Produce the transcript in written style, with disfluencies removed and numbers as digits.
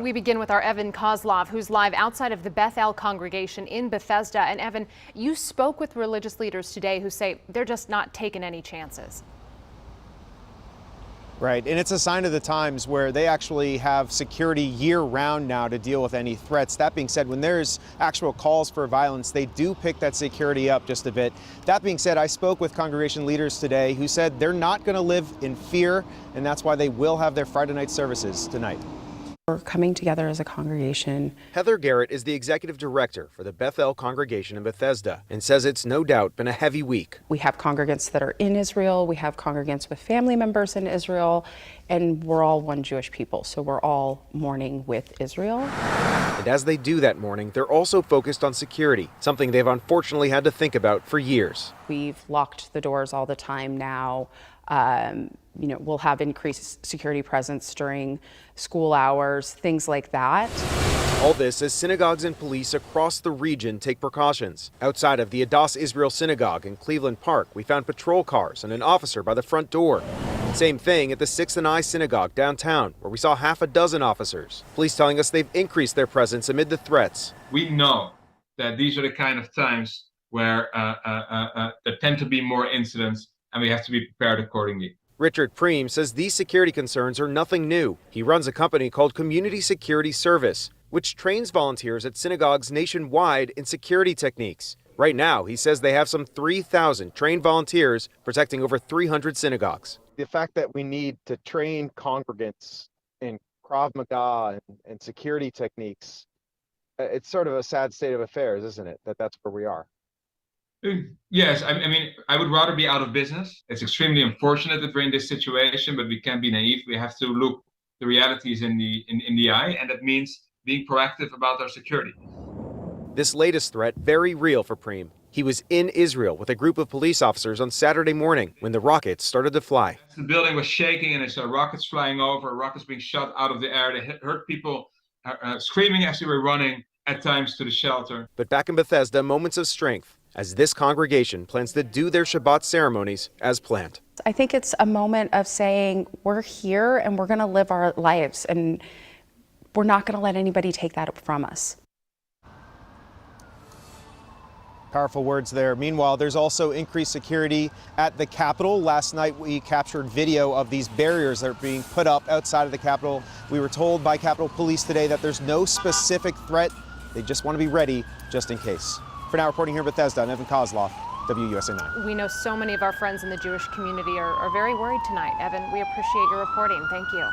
We begin with our Evan KOSLOF, who's live outside of the Bethel congregation in Bethesda. And Evan, you spoke with religious leaders today who say they're just not taking any chances. Right, and it's a sign of the times where they actually have security year-round now to deal with any threats. That being said, when there's actual calls for violence, they do pick that security up just a bit. That being said, I spoke with congregation leaders today who said they're not going to live in fear, and that's why they will have their Friday night services tonight. We're coming together as a congregation. Heather Garrett is the executive director for the Bethel congregation in Bethesda and says it's no doubt been a heavy week. We have congregants that are in Israel, we have congregants with family members in Israel, and we're all one Jewish people, so we're all mourning with Israel. And as they do that mourning, they're also focused on security, something they've unfortunately had to think about for years. We've locked the doors all the time now. We'll have increased security presence during school hours, things like that. All this as synagogues and police across the region take precautions. Outside of the Adass Israel Synagogue in Cleveland Park, we found patrol cars and an officer by the front door. Same thing at the 6th and I Synagogue downtown, where we saw half a dozen officers. Police telling us they've increased their presence amid the threats. We know that these are the kind of times where there tend to be more incidents, and we have to be prepared accordingly. Richard Preem says these security concerns are nothing new. He runs a company called Community Security Service, which trains volunteers at synagogues nationwide in security techniques. Right now, he says they have some 3,000 trained volunteers protecting over 300 synagogues. The fact that we need to train congregants in Krav Maga and security techniques, it's sort of a sad state of affairs, isn't it? That's where we are. Yes, I mean, I would rather be out of business. It's extremely unfortunate that we're in this situation, but we can't be naive. We have to look the realities in the eye, and that means being proactive about our security. This latest threat, very real for Preem. He was in Israel with a group of police officers on Saturday morning when the rockets started to fly. The building was shaking, and I saw rockets flying over, rockets being shot out of the air. They heard people screaming as they were running at times to the shelter. But back in Bethesda, moments of strength, as this congregation plans to do their Shabbat ceremonies as planned. I think it's a moment of saying we're here and we're going to live our lives, and we're not going to let anybody take that from us. Powerful words there. Meanwhile, there's also increased security at the Capitol. Last night, we captured video of these barriers that are being put up outside of the Capitol. We were told by Capitol Police today that there's no specific threat. They just want to be ready just in case. For now, reporting here in Bethesda, I'm Evan KOSLOF, WUSA 9. We know so many of our friends in the Jewish community are very worried tonight. Evan, we appreciate your reporting. Thank you.